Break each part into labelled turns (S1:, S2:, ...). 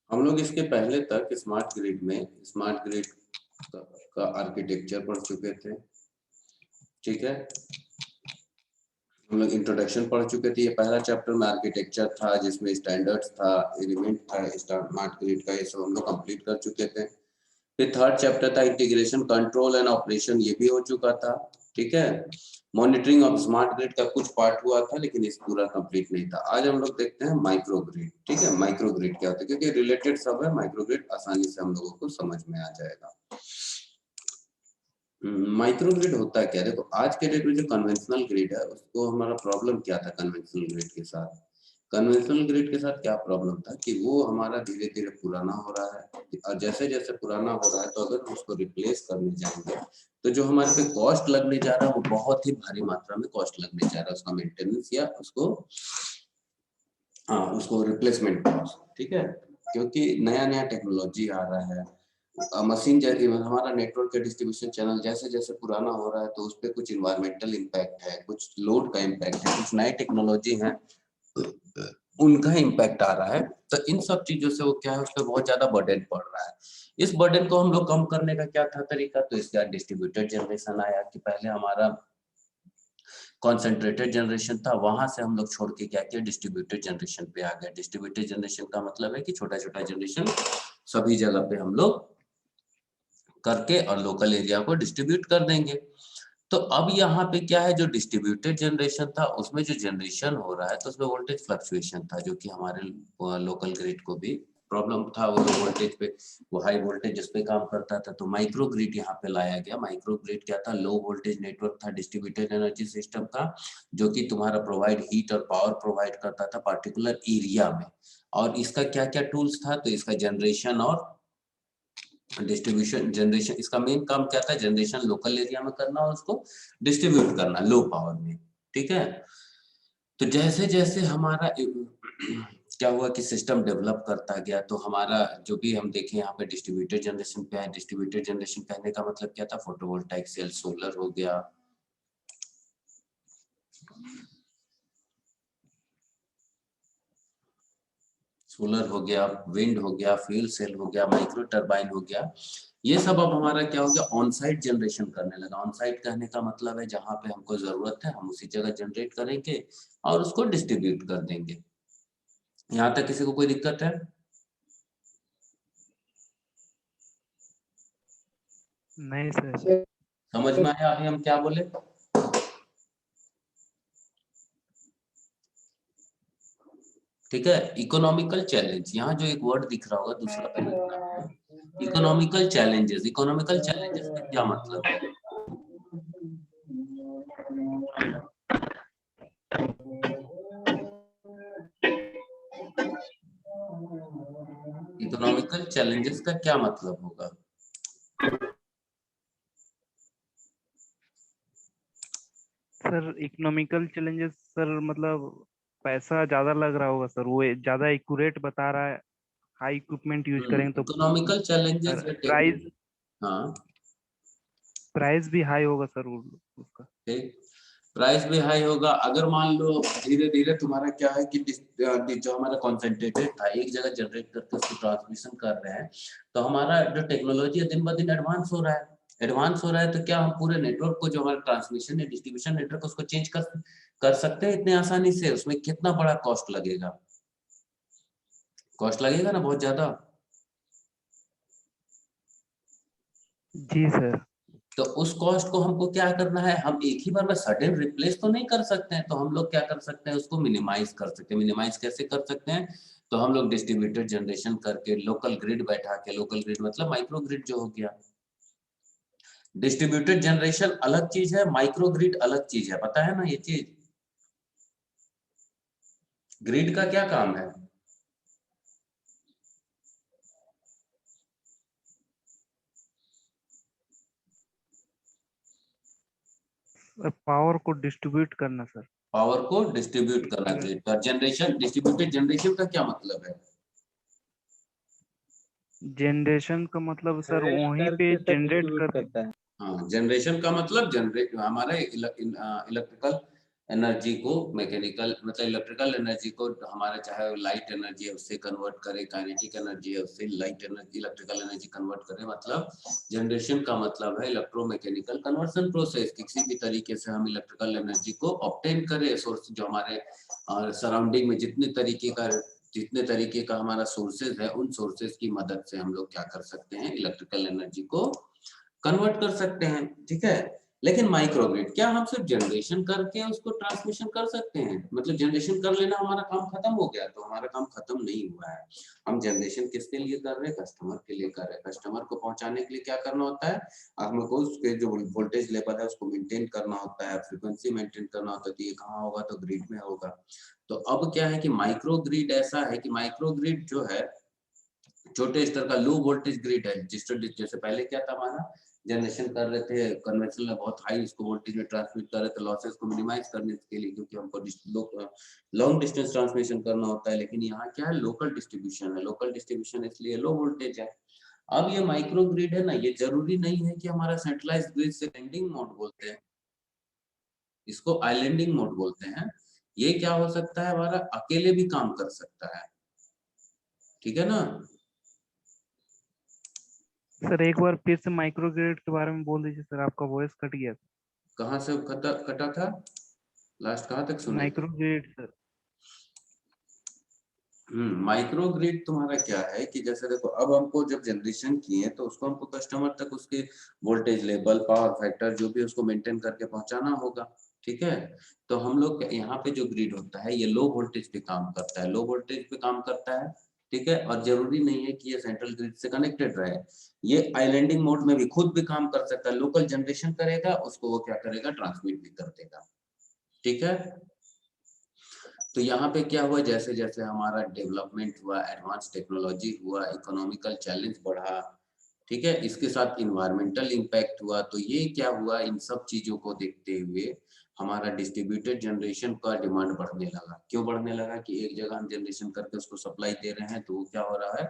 S1: हम लोग इसके पहले तक स्मार्ट ग्रिड में स्मार्ट ग्रिड का आर्किटेक्चर पढ़ चुके थे, ठीक है। हम लोग इंट्रोडक्शन पढ़ चुके थे। ये पहला चैप्टर में आर्किटेक्चर था, जिसमें स्टैंडर्ड्स था, एलिमेंट था स्मार्ट ग्रिड का, ये सब हम लोग कंप्लीट कर चुके थे। फिर थर्ड चैप्टर था इंटीग्रेशन, कंट्रोल एंड ऑपरेशन, ये भी हो चुका था, ठीक है। मॉनिटरिंग ऑफ स्मार्ट ग्रिड का कुछ पार्ट हुआ था, लेकिन इस पूरा कंप्लीट नहीं था। आज हम लोग देखते हैं माइक्रो ग्रिड, ठीक है। माइक्रो ग्रिड क्या होता है, क्योंकि रिलेटेड सब है, माइक्रो ग्रिड आसानी से हम लोगों को समझ में आ जाएगा। माइक्रो ग्रिड होता है क्या, देखो आज के डेट में जो कन्वेंशनल ग्रिड है, उसको हमारा प्रॉब्लम क्या था कन्वेंशनल ग्रिड के साथ। कन्वेंशनल ग्रिड के साथ क्या प्रॉब्लम था कि वो हमारा धीरे धीरे पुराना हो रहा है, और जैसे जैसे पुराना हो रहा है, तो अगर हम उसको रिप्लेस करने जाएंगे, तो जो हमारे पे कॉस्ट लगने जा रहा है, वो बहुत ही भारी मात्रा में कॉस्ट लगने जा रहा है, उसका मेंटेनेंस या उसको रिप्लेसमेंट कॉस्ट, ठीक है। क्योंकि नया नया टेक्नोलॉजी आ रहा है, मशीन हमारा नेटवर्क का डिस्ट्रीब्यूशन चैनल जैसे जैसे पुराना हो रहा है, तो उस पर कुछ इन्वायरमेंटल इम्पैक्ट है, कुछ लोड का इम्पैक्ट है, कुछ नए टेक्नोलॉजी है, उनका इम्पैक्ट आ रहा है। तो इन सब चीजों से वो क्या है, उस पर बहुत ज्यादा बर्डन पड़ रहा है। इस बर्डन को हम लोग कम करने का क्या था तरीका, तो इसका डिस्ट्रीब्यूटेड जनरेशन आया। कि पहले हमारा कॉन्सेंट्रेटेड जनरेशन था, वहां से हम लोग छोड़ के क्या किया, डिस्ट्रीब्यूटेड जनरेशन पे आ गए। डिस्ट्रीब्यूटेड जनरेशन का मतलब है कि छोटा छोटा जनरेशन सभी जगह पे हम लोग करके और लोकल एरिया को डिस्ट्रीब्यूट कर देंगे। तो अब यहाँ पे क्या है, जो डिस्ट्रीब्यूटेड जनरेशन था, उसमें जो जनरेशन हो रहा है, तो उसमें वोल्टेज फ्लक्चुएशन था, जो कि हमारे लोकल ग्रिड को भी प्रॉब्लम था। वो लो वोल्टेज पे, वो हाई वोल्टेज जिस पे काम करता था, तो माइक्रो ग्रिड यहाँ पे लाया गया। माइक्रो ग्रिड क्या था, लो वोल्टेज नेटवर्क था डिस्ट्रीब्यूटेड एनर्जी सिस्टम का, जो कि तुम्हारा प्रोवाइड हीट और पावर प्रोवाइड करता था पर्टिकुलर एरिया में। और इसका क्या क्या टूल्स था, तो इसका जनरेशन और डिस्ट्रीब्यूशन। जनरेशन, इसका मेन काम क्या था, जनरेशन लोकल एरिया में करना और उसको डिस्ट्रीब्यूट करना लो पावर में, ठीक है। तो जैसे जैसे हमारा क्या हुआ कि सिस्टम डेवलप करता गया, तो हमारा जो भी हम देखें यहाँ पे डिस्ट्रीब्यूटेड जनरेशन पे है। डिस्ट्रीब्यूटेड जनरेशन कहने का मतलब क्या था, फोटोवोल्टाइक सेल, सोलर हो गया, सोलर हो गया, विंड हो गया, फ्यूल सेल हो गया, माइक्रो टरबाइन हो गया। ये सब अब हमारा क्या हो गया, ऑन साइट जनरेशन करने लगा। ऑन साइट कहने का मतलब है जहां पे हमको जरूरत है, हम उसी जगह जनरेट करेंगे और उसको डिस्ट्रीब्यूट कर देंगे। यहाँ तक किसी को कोई दिक्कत है?
S2: नहीं सर।
S1: समझ में आया अभी हम क्या बोले? ठीक है। इकोनॉमिकल चैलेंज, यहाँ जो एक वर्ड दिख रहा होगा दूसरा पे लिखना है, इकोनॉमिकल चैलेंजेस। इकोनॉमिकल चैलेंजेस का क्या मतलब है? इकोनॉमिकल चैलेंजेस का क्या मतलब होगा?
S2: सर इकोनॉमिकल चैलेंजेस सर मतलब पैसा ज्यादा लग रहा होगा सर, वो ज्यादा एक्यूरेट बता रहा है। हाई इक्विपमेंट यूज करेंगे तो
S1: इकोनॉमिकल चैलेंजेस
S2: सर
S1: या
S2: प्राइस
S1: टेक्निकल। हाँ,
S2: प्राइस भी हाई होगा सर उसका।
S1: ठीक। प्राइस भी हाई होगा। अगर मान लो धीरे धीरे तुम्हारा क्या है कि जो हमारा कॉन्सेंट्रेटेड था, एक जगह जनरेट करके उसको ट्रांसमिशन कर रहे हैं, तो हमारा जो टेक्नोलॉजी है दिन ब दिन एडवांस हो रहा है। एडवांस हो रहा है तो क्या हम पूरे नेटवर्क को, जो हमारा ट्रांसमिशन या डिस्ट्रीब्यूशन नेटवर्क, उसको चेंज कर सकते हैं इतने आसानी से? उसमें कितना बड़ा कॉस्ट लगेगा? कॉस्ट लगेगा ना बहुत ज्यादा।
S2: जी सर।
S1: तो उस कॉस्ट को हमको क्या करना है, हम एक ही बार में सडन रिप्लेस तो नहीं कर सकते हैं। तो हम लोग क्या कर सकते हैं, उसको मिनिमाइज कर सकते हैं। मिनिमाइज कैसे कर सकते हैं, तो हम लोग डिस्ट्रीब्यूटेड जनरेशन करके लोकल ग्रिड बैठा के, लोकल ग्रिड मतलब माइक्रो ग्रिड जो हो गया। डिस्ट्रीब्यूटेड जनरेशन अलग चीज है, माइक्रो ग्रिड अलग चीज है, पता है ना ये चीज? ग्रिड का क्या काम है?
S2: पावर को डिस्ट्रीब्यूट करना सर।
S1: पावर को डिस्ट्रीब्यूट करना ग्रिड पर। जनरेशन, डिस्ट्रीब्यूटेड जनरेशन का क्या मतलब है?
S2: जनरेशन का मतलब सर वहीं पे
S3: करके सब
S2: जनरेट
S3: डिस्ट्रीब्यूट
S2: कर।
S3: करता है।
S1: हाँ, जनरेशन का मतलब जनरेट हमारे इलेक्ट्रिकल एनर्जी को मैकेनिकल मतलब इलेक्ट्रिकल एनर्जी को हमारा चाहे लाइट एनर्जी है उससे कन्वर्ट करे, काइनेटिक एनर्जी है उससे light energy electrical energy convert करे। मतलब जनरेशन का मतलब है इलेक्ट्रोमैकेनिकल कन्वर्शन प्रोसेस। किसी भी तरीके से हम इलेक्ट्रिकल एनर्जी को ऑब्टेन करें सोर्स जो हमारे सराउंडिंग में जितने तरीके का हमारा सोर्सेज है उन सोर्सेज की मदद से हम लोग क्या कर सकते हैं, इलेक्ट्रिकल एनर्जी को कन्वर्ट कर सकते हैं। ठीक है, लेकिन माइक्रोग्रिड क्या हम सिर्फ जनरेशन करके उसको ट्रांसमिशन कर सकते हैं? मतलब जनरेशन कर लेना हमारा काम खत्म हो गया? तो हमारा काम खत्म नहीं हुआ है। हम जनरेशन किसके लिए कर रहे हैं? कस्टमर के लिए कर रहे हैं। कस्टमर को पहुंचाने के लिए क्या करना होता है? हमको उसके जो वोल्टेज लेवल है उसको मेंटेन करना होता है, फ्रीक्वेंसी मेंटेन करना होता है। तो ये कहाँ होगा? तो ग्रिड में होगा। तो अब क्या है कि माइक्रो ग्रिड ऐसा है कि माइक्रो ग्रिड जो है छोटे स्तर का लो वोल्टेज ग्रिड है। जैसे पहले क्या था, हमारा जनरेशन कर रहे थे कन्वेंशनल बहुत हाई इसको वोल्टेज में ट्रांसमिट कर रहे थे लॉसेस को मिनिमाइज करने के लिए, क्योंकि हमको लॉन्ग डिस्टेंस ट्रांसमिशन करना होता है। लेकिन यहाँ क्या है, लोकल डिस्ट्रीब्यूशन है। लोकल डिस्ट्रीब्यूशन इसलिए लो वोल्टेज है। अब ये माइक्रो ग्रिड है ना, ये जरूरी नहीं है कि हमारा सेंट्रलाइज ग्रिड से आइलैंडिंग मोड बोलते हैं, इसको आइलैंडिंग मोड बोलते हैं। ये क्या हो सकता है, हमारा अकेले भी काम कर सकता है। ठीक है ना।
S2: सर एक बार फिर से माइक्रो ग्रिड के बारे में बोल दीजिए सर, आपका वॉइस कट गया।
S1: कहाँ से कटा था? लास्ट कहाँ तक सुने थे?
S2: Micro grid sir.
S1: Micro grid तुम्हारा क्या है कि जैसे देखो, अब हमको जब जनरेशन किए तो उसको हमको कस्टमर तक उसके वोल्टेज लेवल, पावर फैक्टर जो भी उसको मेंटेन करके पहुंचाना होगा। ठीक है, तो हम लोग यहाँ पे जो ग्रिड होता है ये लो वोल्टेज पे काम करता है, लो वोल्टेज पे काम करता है। ठीक है, और जरूरी नहीं है कि ये सेंट्रल ग्रिड से कनेक्टेड रहे। ये आइलैंडिंग मोड में भी खुद भी काम कर सकता है। लोकल जनरेशन करेगा, उसको वो क्या करेगा, ट्रांसमिट भी कर देगा। ठीक है, तो यहाँ पे क्या हुआ, जैसे जैसे हमारा डेवलपमेंट हुआ, एडवांस टेक्नोलॉजी हुआ, इकोनॉमिकल चैलेंज बढ़ा, ठीक है, इसके साथ इन्वायरमेंटल इम्पैक्ट हुआ, तो ये क्या हुआ, इन सब चीजों को देखते हुए हमारा डिस्ट्रीब्यूटेड जनरेशन का डिमांड बढ़ने लगा। क्यों बढ़ने लगा? कि एक जगह हम जनरेशन करके उसको सप्लाई दे रहे हैं तो वो क्या हो रहा है,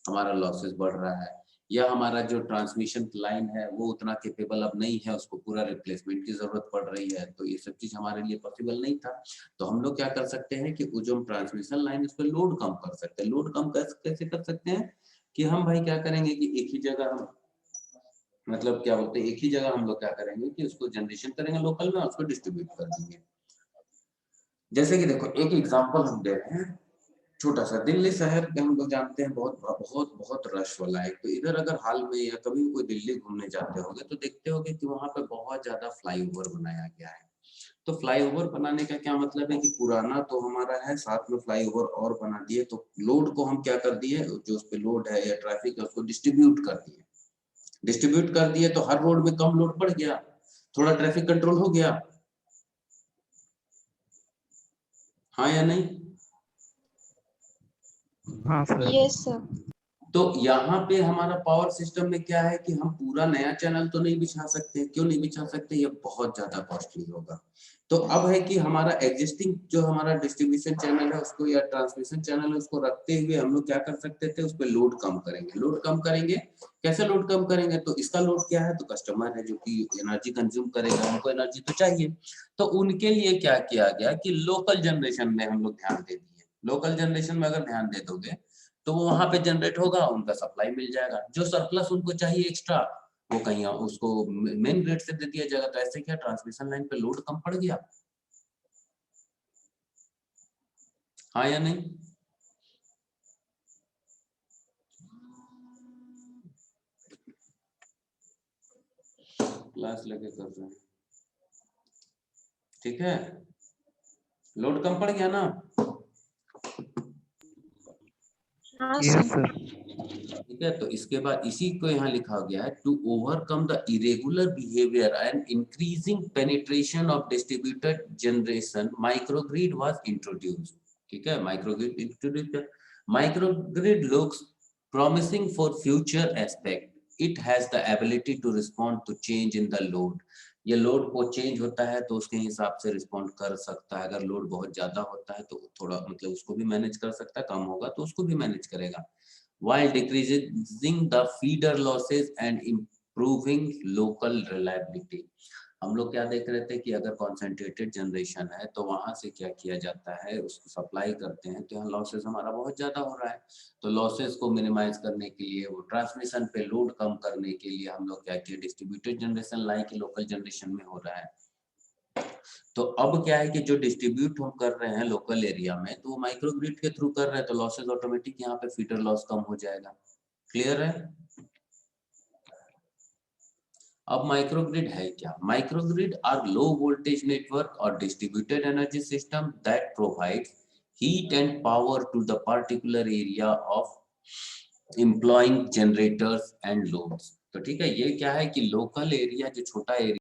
S1: हमारा लॉसेस बढ़ रहा है, या हमारा जो ट्रांसमिशन लाइन है वो उतना केपेबल अब नहीं है, उसको पूरा रिप्लेसमेंट की जरूरत पड़ रही है। तो ये सब चीज हमारे लिए पॉसिबल नहीं था। तो हम लोग क्या कर सकते हैं कि जो हम ट्रांसमिशन लाइन उस पर लोड कम कर सकते हैं। लोड कम कैसे कर सकते हैं कि हम भाई क्या करेंगे कि एक ही जगह हम मतलब क्या बोलते हैं, एक ही जगह हम लोग क्या करेंगे कि उसको जनरेशन करेंगे लोकल में, उसको डिस्ट्रीब्यूट कर देंगे। जैसे कि देखो एक एग्जांपल हम दे रहे हैं, छोटा सा दिल्ली शहर के हम लोग जानते हैं बहुत बहुत बहुत रश वाला है। तो इधर अगर हाल में या कभी भी कोई दिल्ली घूमने जाते होंगे तो देखते होंगे कि वहां पे बहुत ज्यादा फ्लाईओवर बनाया गया है। तो फ्लाईओवर बनाने का क्या मतलब है कि पुराना तो हमारा है, साथ में फ्लाईओवर और बना दिए, तो लोड को हम क्या कर दिए, जो उस पे लोड है या ट्रैफिक है उसको डिस्ट्रीब्यूट कर दिए। डिस्ट्रीब्यूट कर दिए तो हर रोड में कम लोड पड़ गया, थोड़ा ट्रैफिक कंट्रोल हो गया। हाँ या नहीं?
S2: हाँ सर।
S3: Yes sir.
S1: तो यहाँ पे हमारा पावर सिस्टम में क्या है कि हम पूरा नया चैनल तो नहीं बिछा सकते। क्यों नहीं बिछा सकते? ये बहुत ज्यादा कॉस्टली होगा। तो अब है कि हमारा एग्जिस्टिंग जो हमारा डिस्ट्रीब्यूशन चैनल है उसको या ट्रांसमिशन चैनल है उसको रखते हुए हम लोग क्या कर सकते थे, उस पर लोड कम करेंगे। लोड कम करेंगे, कैसे लोड कम करेंगे? तो इसका लोड क्या है, तो कस्टमर है जो कि एनर्जी कंज्यूम करेगा, उनको एनर्जी तो चाहिए। तो उनके लिए क्या किया गया कि लोकल जनरेशन में हम लोग ध्यान दे दिए। लोकल जनरेशन में अगर ध्यान दे दोगे तो वो वहां पे जनरेट होगा, उनका सप्लाई मिल जाएगा। जो सरप्लस उनको चाहिए एक्स्ट्रा वो कहीं उसको मेन ग्रिड से दे दिया जाएगा। तो ऐसे क्या ट्रांसमिशन लाइन पे लोड कम पड़ गया? हाँ या नहीं? क्लास लेके कर रहे हैं, ठीक है, लोड कम पड़ गया ना?
S3: हाँ
S2: यस
S3: सर।
S2: सर।
S1: ठीक है, तो इसके बाद इसी को यहाँ लिखा गया है, to overcome the irregular behaviour and increasing penetration of distributed generation microgrid was introduced. ठीक है, microgrid introduced. Microgrid looks promising for future aspect. It has the ability to respond to change in the load. ये load को change होता है तो उसके हिसाब से रिस्पॉन्ड कर सकता है। अगर लोड बहुत ज्यादा होता है तो थोड़ा मतलब उसको भी मैनेज कर सकता है, कम होगा तो उसको भी मैनेज करेगा, while decreasing the feeder losses and improving local reliability. हम लोग क्या देख रहे थे कि अगर कॉन्सेंट्रेटेड जनरेशन है तो वहां से क्या किया जाता है, उसको सप्लाई करते हैं, तो यहाँ लॉसेस हमारा बहुत ज्यादा हो रहा है। तो लॉसेस को मिनिमाइज करने के लिए, वो ट्रांसमिशन पे लोड कम करने के लिए हम लोग क्या किया, डिस्ट्रीब्यूटेड जनरेशन लाए कि लोकल जनरेशन में हो रहा है। तो अब क्या है कि जो डिस्ट्रीब्यूट हम कर रहे हैं लोकल एरिया में, तो वो माइक्रोग्रिड के थ्रू कर रहे हैं, तो लॉसेस ऑटोमेटिक यहाँ पे फीडर लॉस कम हो जाएगा। क्लियर है? अब माइक्रोग्रिड है क्या? Microgrid are low voltage network और distributed energy system that provide heat and power to the particular area of employing generators and loads। तो ठीक है, ये क्या है कि लोकल एरिया, जो छोटा एरिया